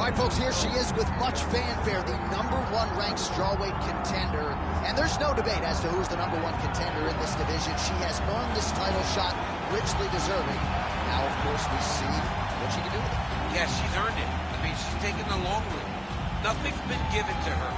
All right, folks, here she is with much fanfare, the #1 ranked strawweight contender. And there's no debate as to who's the #1 contender in this division. She has earned this title shot, richly deserving. Now, of course, we see what she can do with it. Yeah, she's earned it. I mean, she's taken the long route. Nothing's been given to her.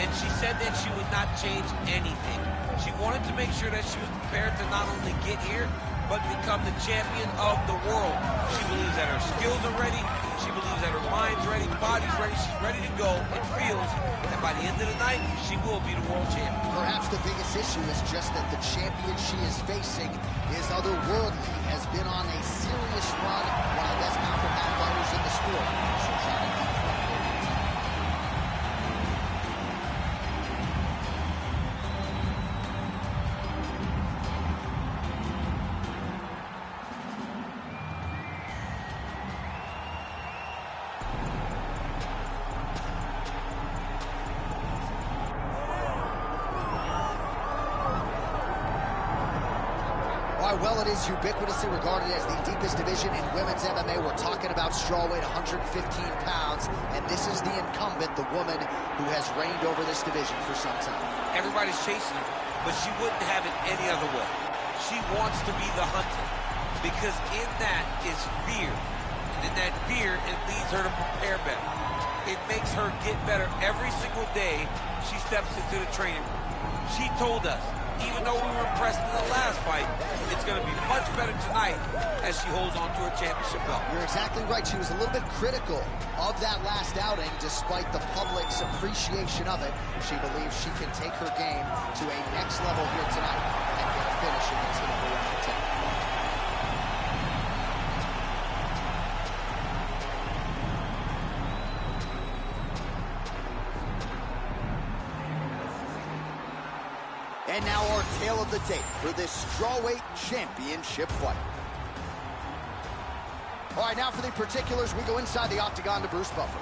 And she said that she would not change anything. She wanted to make sure that she was prepared to not only get here, but become the champion of the world. She believes that her skills are ready. She believes that her mind's ready, body's ready. She's ready to go and feels that by the end of the night, she will be the world champion. Perhaps the biggest issue is just that the champion she is facing is otherworldly, has been on a serious run, one of the best pound-for-pound fighters in the sport. She'll try to keep from it. Well, it is ubiquitously regarded as the deepest division in women's MMA. We're talking about strawweight, 115 pounds, and this is the incumbent, the woman who has reigned over this division for some time. Everybody's chasing her, but she wouldn't have it any other way. She wants to be the hunter, because in that is fear, and in that fear, it leads her to prepare better. It makes her get better every single day she steps into the training room. She told us, even though we were impressed in the last fight, it's going to be much better tonight as she holds on to her championship belt. You're exactly right. She was a little bit critical of that last outing, despite the public's appreciation of it. She believes she can take her game to a next level here tonight and get a finish against the #1 contender. And now our tale of the tape for this strawweight championship fight. All right, now for the particulars, we go inside the octagon to Bruce Buffer.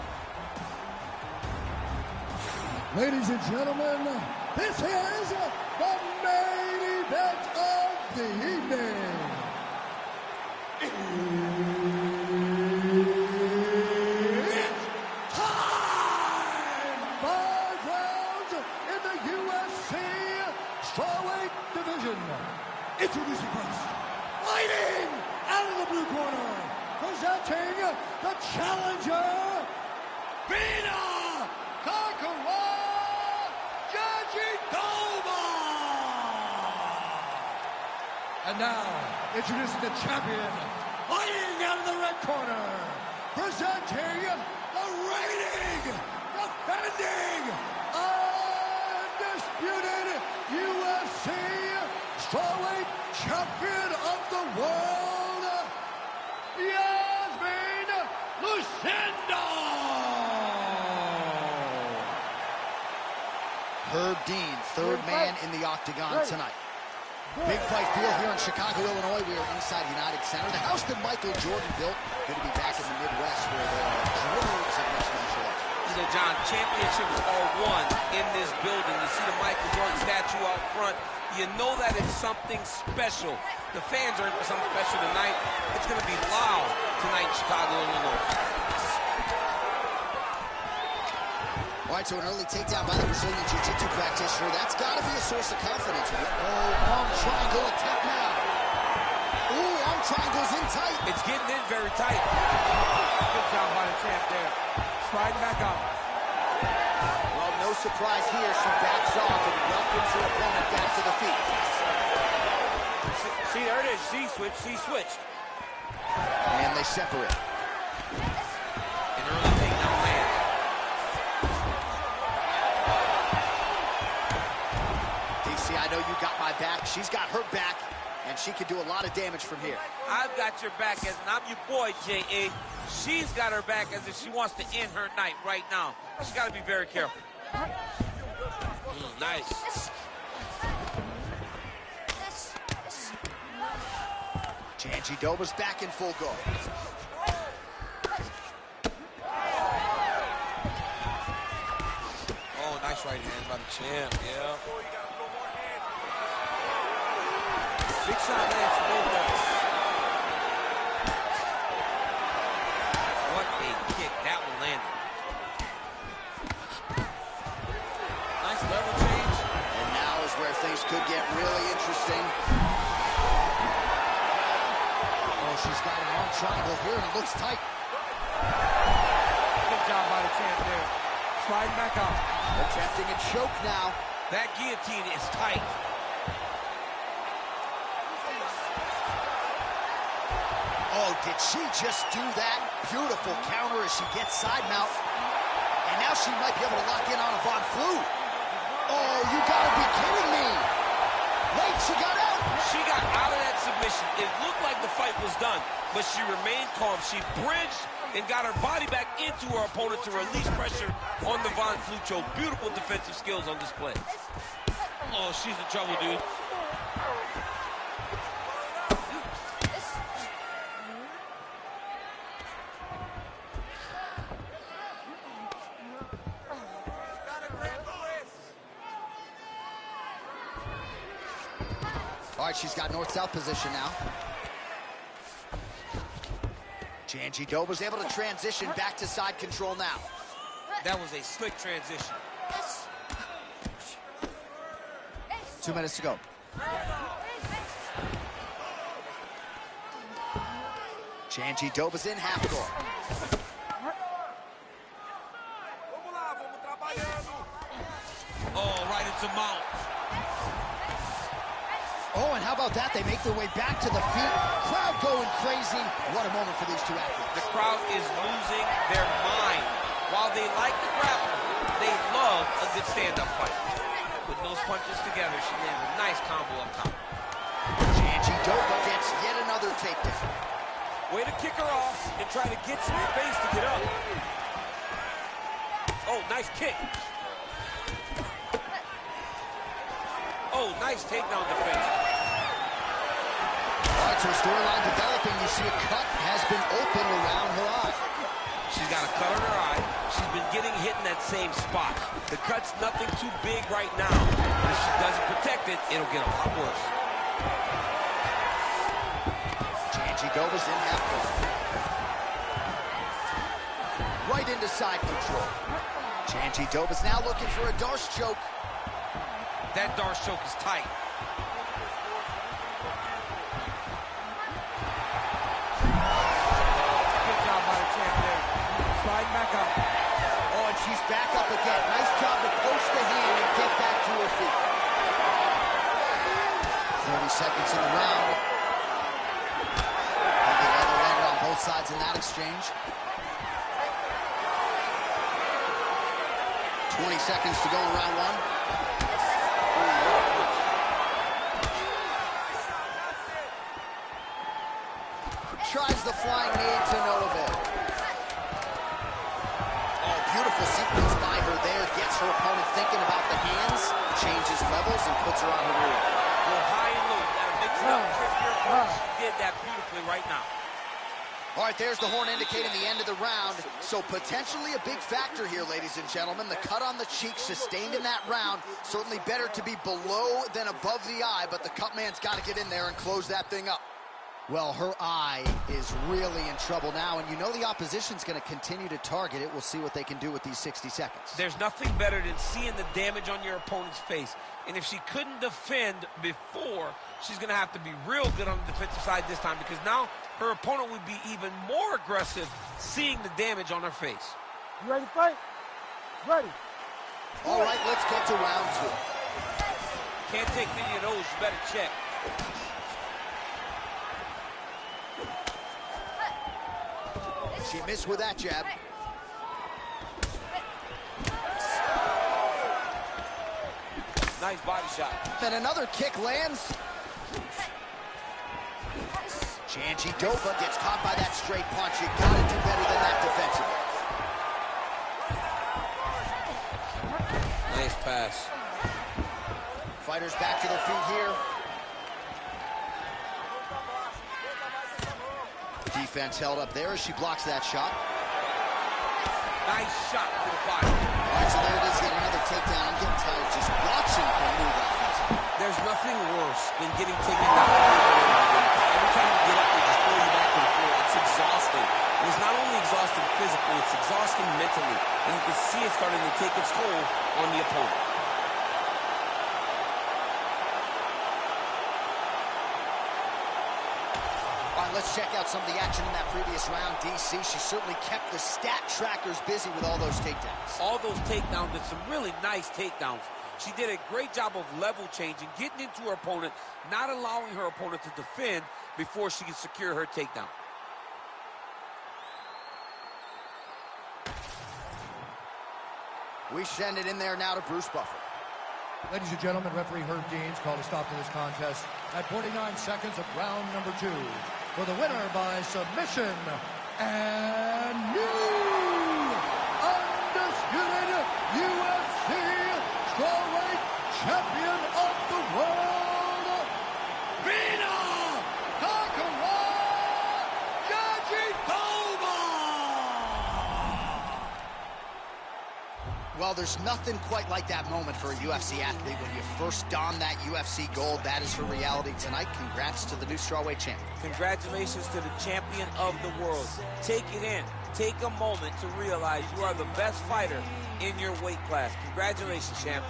Ladies and gentlemen, this is the main event of the evening. It's time! 5 rounds in the UFC strawweight division. Introducing first, fighting out of the blue corner, presenting the challenger, Bina Kakara Jajitova. And now, introducing the champion, fighting out of the red corner, presenting the reigning, defending, undisputed UFC strawweight champion of the world, Yasmin Lucindo. Herb Dean, third man in the octagon tonight. Big fight feel here in Chicago, Illinois. We are inside United Center, the house that Michael Jordan built. Good to be back in the Midwest where there are droves of mixed martial arts. You know, John, championships are won in this building. You see the Michael Jordan statue out front. You know that it's something special. The fans are in for something special tonight. It's going to be loud tonight in Chicago, Illinois. All right, so an early takedown by the Brazilian Jiu-Jitsu practitioner. That's got to be a source of confidence. Oh, arm triangle attack now. Ooh, arm triangle's in tight. It's getting in very tight. Good job by the champ there. Sliding back up. Well, no surprise here. She backs off and welcomes her opponent back to the feet. See, there it is. She switched. She switched. And they separate. An early takedown lands. DC, I know you got my back. She's got her back, and she can do a lot of damage from here. I've got your back as, and I'm your boy, J.A. She's got her back as if she wants to end her night right now. She's got to be very careful. Nice. Janjidova's back in full go. Oh, nice right hand by the champ, yeah. Big shot lands for both guys. What a kick. That one landed. she's got an arm triangle here, and it looks tight. Good job by the champ there. Sliding back out. Attempting a choke now. That guillotine is tight. Oh, did she just do that? Beautiful counter as she gets side mount. And now she might be able to lock in on a Von Flue. Oh, you gotta be kidding me. Wait, she got out. She got out of that submission. It looked like the fight was done, but she remained calm. She bridged and got her body back into her opponent to release pressure on the Von Flue choke. Beautiful defensive skills on display. Oh, she's in trouble, dude. All right, she's got north-south position now. Jandiroba's able to transition back to side control now. That was a slick transition. 2 minutes to go. Jandiroba's in half court. Oh, right into mount. Oh, and how about that? They make their way back to the feet. Crowd going crazy. What a moment for these two athletes. The crowd is losing their mind. While they like the grapple, they love a good stand-up fight. Putting those punches together, she lands a nice combo up top. Jandiroba gets yet another takedown. Way to kick her off and try to get some space to get up. Oh, nice kick. Oh, nice takedown defense. All right, so storyline developing. You see a cut has been opened around her eye. She's got a cut on her eye. She's been getting hit in that same spot. The cut's nothing too big right now. But if she doesn't protect it, it'll get a lot worse. Jandiroba's in half court. Right into side control. Jandiroba's now looking for a Darce choke. That Darce choke is tight. Good job by the champ there. Sliding back out. Oh, and she's back up again. Nice job to post the hand and get back to her feet. 30 seconds in the round. The other end on both sides in that exchange. 20 seconds to go in round one. Tries the flying knee to no avail. Oh, beautiful sequence by her there. Gets her opponent thinking about the hands, changes levels, and puts her on her rear. Go high and low. Gotta mix it up. Trip your opponent. She did that beautifully right now. All right, there's the horn indicating the end of the round. So potentially a big factor here, ladies and gentlemen. The cut on the cheek sustained in that round. Certainly better to be below than above the eye, but the cut man's got to get in there and close that thing up. Well, her eye is really in trouble now, and you know the opposition's going to continue to target it. We'll see what they can do with these 60 seconds. There's nothing better than seeing the damage on your opponent's face. And if she couldn't defend before, she's going to have to be real good on the defensive side this time, because now her opponent would be even more aggressive seeing the damage on her face. You ready to fight? Ready. All right, let's get to round two. Can't take many of those. You better check. She missed with that jab. Nice body shot. And another kick lands. Jandiroba gets caught by that straight punch. You gotta do better than that defensively. Nice pass. Fighters back to their feet here. Defense held up there as she blocks that shot. Nice shot to the body. All right, so there it is, getting another takedown. I'm getting tired just watching her move offensively. There's nothing worse than getting taken down. Every time you get up, they just throw you back to the floor. It's exhausting. And it's not only exhausting physically, it's exhausting mentally. And you can see it starting to take its toll on the opponent. All right, let's check out some of the action in that previous round. DC, she certainly kept the stat trackers busy with all those takedowns. All those takedowns and some really nice takedowns. She did a great job of level changing, getting into her opponent, not allowing her opponent to defend before she can secure her takedown. We send it in there now to Bruce Buffer. Ladies and gentlemen, referee Herb Deans called a stop to this contest at 49 seconds of round number 2. For the winner by submission, and new undisputed UFC strawweight champion of the world, Vina Jajitova! Well, there's nothing quite like that moment for a UFC athlete when you first don that UFC gold. That is her reality tonight. Congrats to the new strawweight champion. Congratulations to the champion of the world. Take it in. Take a moment to realize you are the best fighter in your weight class. Congratulations, champ.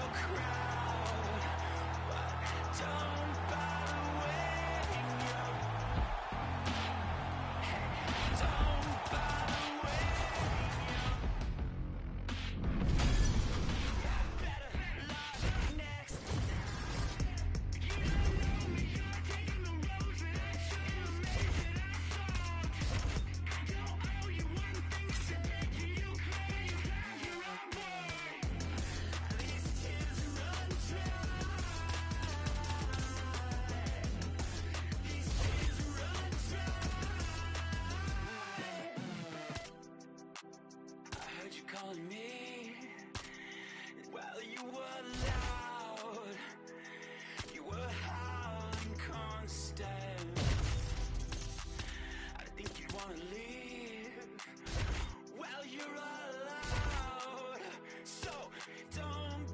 Calling me while you were loud, you were howling constant. I think you wanna leave. Well, you're allowed, so don't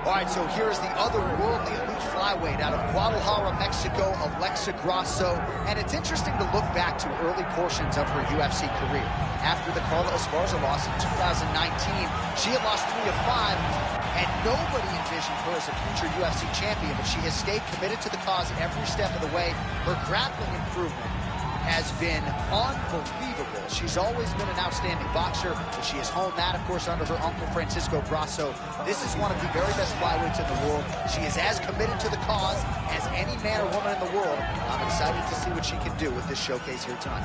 All right, so here's the otherworldly elite flyweight out of Guadalajara, Mexico, Alexa Grasso. And it's interesting to look back to early portions of her UFC career. After the Carla Esparza loss in 2019, she had lost 3 of 5, and nobody envisioned her as a future UFC champion, but she has stayed committed to the cause every step of the way. Her grappling improvement has been unbelievable. She's always been an outstanding boxer, but she has honed that, of course, under her uncle Francisco Grasso. This is one of the very best flyweights in the world. She is as committed to the cause as any man or woman in the world. I'm excited to see what she can do with this showcase here tonight.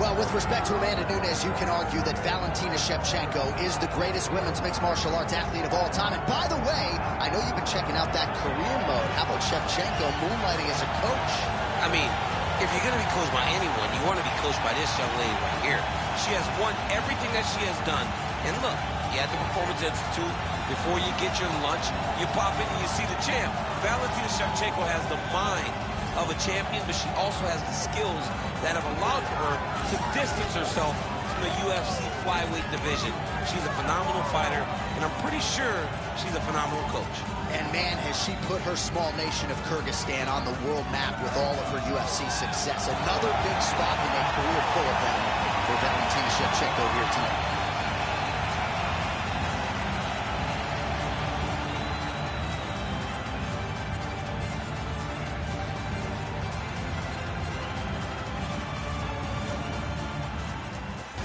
Well, with respect to Amanda Nunes, you can argue that Valentina Shevchenko is the greatest women's mixed martial arts athlete of all time. And by the way, I know you've been checking out that career mode. How about Shevchenko moonlighting as a coach? I mean, if you're going to be coached by anyone, you want to be coached by this young lady right here. She has won everything that she has done. And look, you at the Performance Institute, before you get your lunch, you pop in and you see the champ. Valentina Shevchenko has the mind of a champion, but she also has the skills that have allowed for her to distance herself from the UFC flyweight division. She's a phenomenal fighter, and I'm pretty sure she's a phenomenal coach. And man, has she put her small nation of Kyrgyzstan on the world map with all of her UFC success. Another big spot in a career full of them for Valentina Shevchenko here tonight.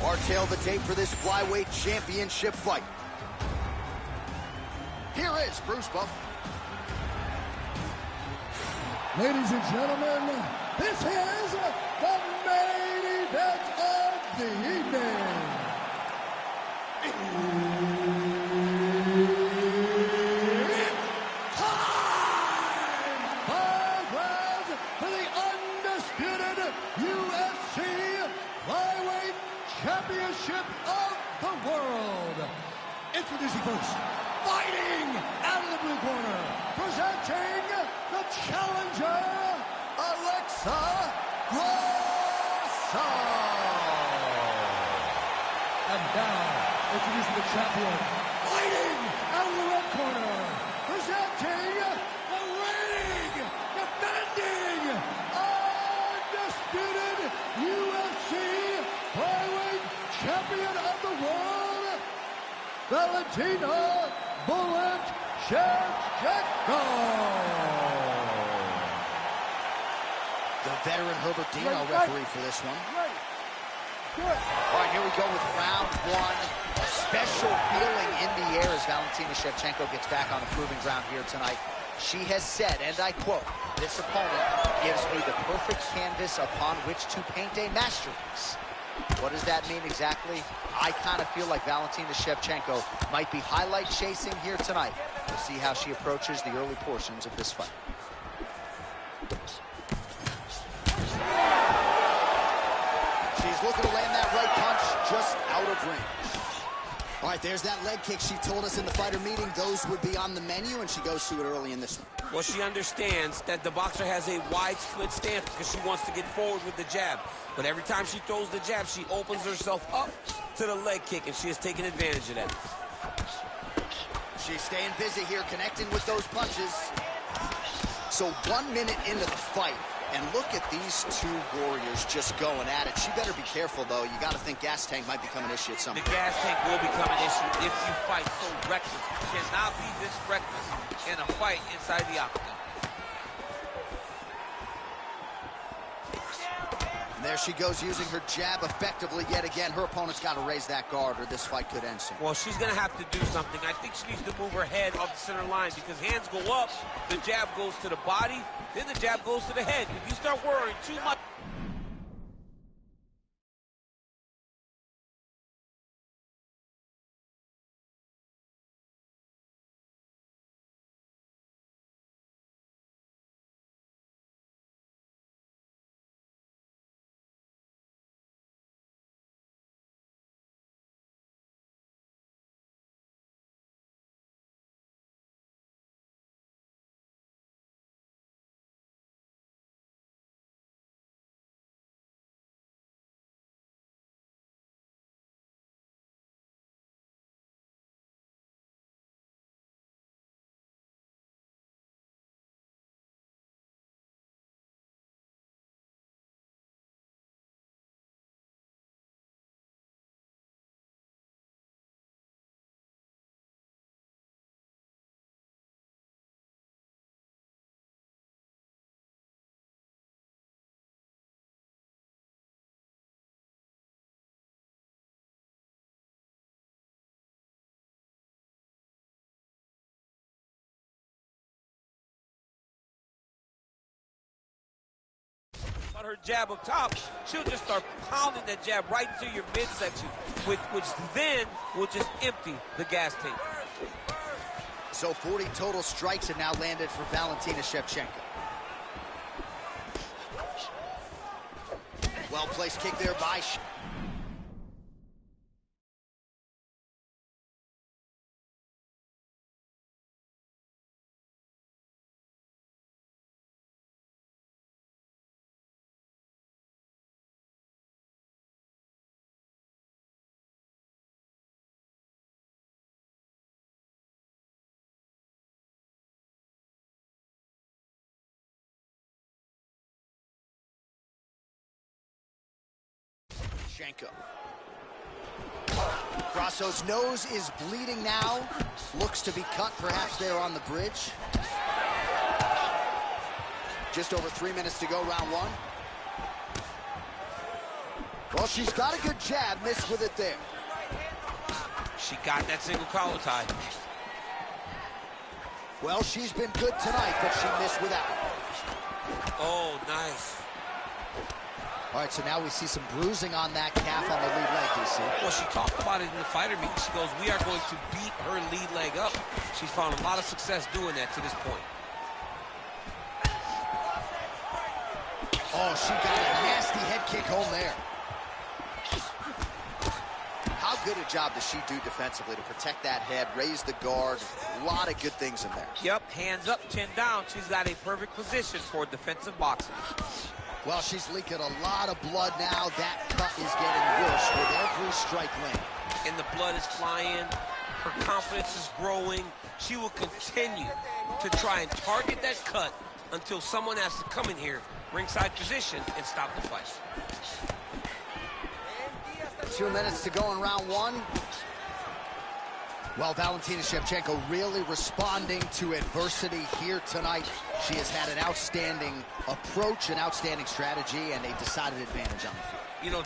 Our tail of the tape for this flyweight championship fight. Here is Bruce Buffer. Ladies and gentlemen, this is the main event of the evening. introducing first, fighting out of the blue corner, presenting the challenger, Alexa Grasso. And now, introducing the champion, fighting out of the red corner, presenting the reigning, defending, undisputed UFC flyweight champion of the world, Valentina Bullet Shevchenko. The veteran Herbert Dino referee for this one. All right, here we go with round one. A special feeling in the air as Valentina Shevchenko gets back on the proving ground here tonight. She has said, and I quote, "This opponent gives me the perfect canvas upon which to paint a masterpiece." What does that mean exactly? I kind of feel like Valentina Shevchenko might be highlight chasing here tonight. We'll see how she approaches the early portions of this fight. She's looking to land that right punch just out of range. All right, there's that leg kick she told us in the fighter meeting. Those would be on the menu, and she goes to it early in this one. Well, she understands that the boxer has a wide split stance because she wants to get forward with the jab. But every time she throws the jab, she opens herself up to the leg kick, and she has taken advantage of that. She's staying busy here, connecting with those punches. So 1 minute into the fight, and look at these two warriors just going at it. She better be careful, though. You got to think gas tank might become an issue at some point. The gas tank will become an issue if you fight so reckless. You cannot be this reckless in a fight inside the octagon. And there she goes, using her jab effectively yet again. Her opponent's got to raise that guard, or this fight could end soon. Well, she's going to have to do something. I think she needs to move her head off the center line because hands go up, the jab goes to the body, then the jab goes to the head. If you start worrying too much... her jab up top, she'll just start pounding that jab right into your midsection, which then will just empty the gas tank. So 40 total strikes have now landed for Valentina Shevchenko. Well-placed kick there by Shevchenko. Grasso's nose is bleeding now. Looks to be cut, perhaps there on the bridge. Just over 3 minutes to go, round one. Well, she's got a good jab, missed with it there. She got that single collar tie. Well, she's been good tonight, but she missed without it. Oh, nice. All right, so now we see some bruising on that calf on the lead leg, DC. Well, she talked about it in the fighter meeting. She goes, we are going to beat her lead leg up. She's found a lot of success doing that to this point. Oh, she got a nasty head kick home there. How good a job does she do defensively to protect that head, raise the guard? A lot of good things in there. Yep, hands up, chin down. She's got a perfect position for defensive boxing. Well, she's leaking a lot of blood now. That cut is getting worse with every strike land. And the blood is flying. Her confidence is growing. She will continue to try and target that cut until someone has to come in here, ringside position, and stop the fight. 2 minutes to go in round one. Well, Valentina Shevchenko really responding to adversity here tonight. She has had an outstanding approach, an outstanding strategy, and a decided advantage on the field. You know,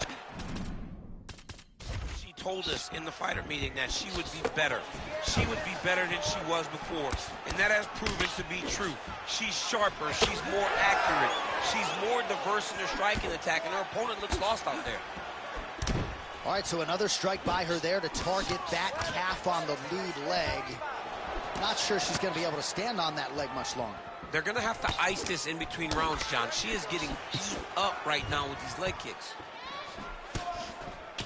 she told us in the fighter meeting that she would be better. She would be better than she was before, and that has proven to be true. She's sharper, she's more accurate, she's more diverse in her striking attack, and her opponent looks lost out there. All right, so another strike by her there to target that calf on the lead leg. Not sure she's going to be able to stand on that leg much longer. They're going to have to ice this in between rounds, John. She is getting beat up right now with these leg kicks.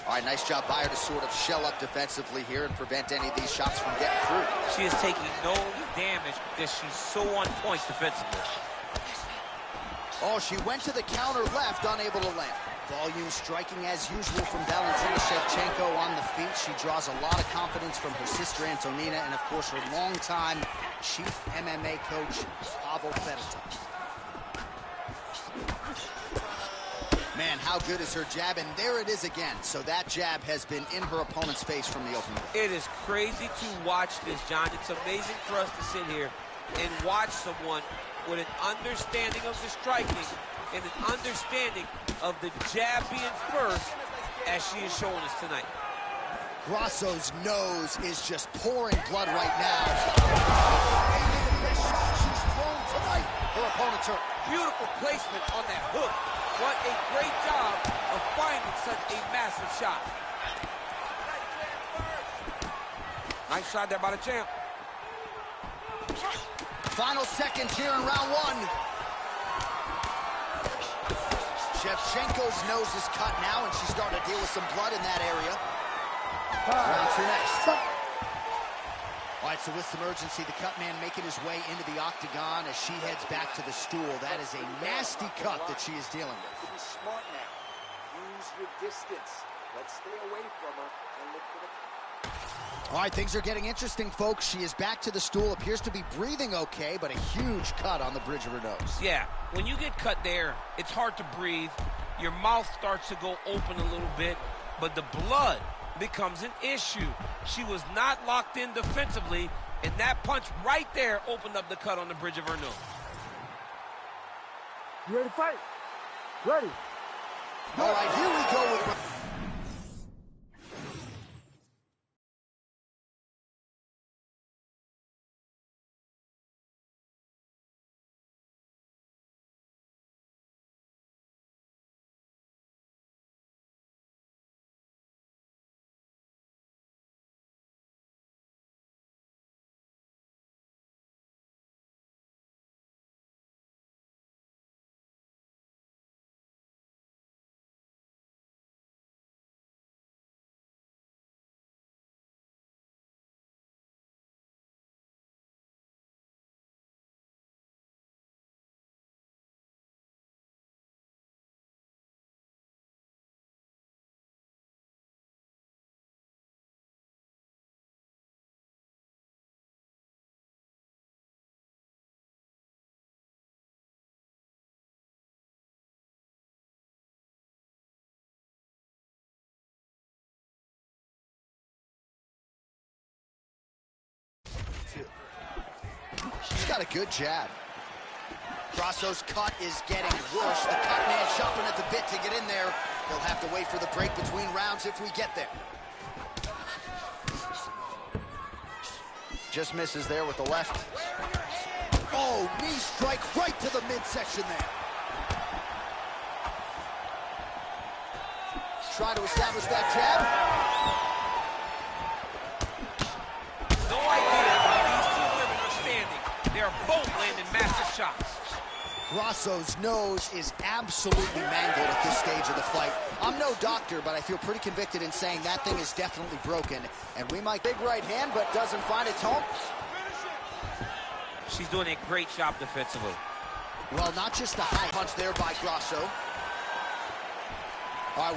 All right, nice job by her to sort of shell up defensively here and prevent any of these shots from getting through. She is taking no damage because she's so on point defensively. Oh, she went to the counter left, unable to land. Volume striking as usual from Valentina Shevchenko on the feet. She draws a lot of confidence from her sister Antonina and, of course, her longtime chief MMA coach, Pavel Fedotov. Man, how good is her jab? And there it is again. So that jab has been in her opponent's face from the opening. It is crazy to watch this, John. It's amazing for us to sit here and watch someone with an understanding of the striking and an understanding of the jab being first, as she is showing us tonight. Grasso's nose is just pouring blood right now. She's thrown tonight. Her opponent's hurt. Beautiful placement on that hook. What a great job of finding such a massive shot. Nice shot there by the champ. Final seconds here in round one. Shevchenko's nose is cut now, and she's starting to deal with some blood in that area. Round two next. All right, so with some urgency, the cut man making his way into the octagon as she heads back to the stool. That is a nasty cut that she is dealing with. Be smart now. Use your distance. Let's stay away from her and look for the... All right, things are getting interesting, folks. She is back to the stool, appears to be breathing okay, but a huge cut on the bridge of her nose. Yeah, when you get cut there, it's hard to breathe. Your mouth starts to go open a little bit, but the blood becomes an issue. She was not locked in defensively, and that punch right there opened up the cut on the bridge of her nose. You ready to fight? Ready. All right, here we go with... She's got a good jab. Grasso's cut is getting worse. The cut man chopping at the bit to get in there. He'll have to wait for the break between rounds if we get there. Just misses there with the left. Oh, knee strike right to the midsection there. Try to establish that jab. No idea how these two women are standing. They are both landing massive shots. Grasso's nose is absolutely mangled at this stage of the fight. I'm no doctor, but I feel pretty convicted in saying that thing is definitely broken. And we might big right hand, but doesn't find its home. She's doing a great job defensively. Well, not just a high punch there by Grasso. All right, well,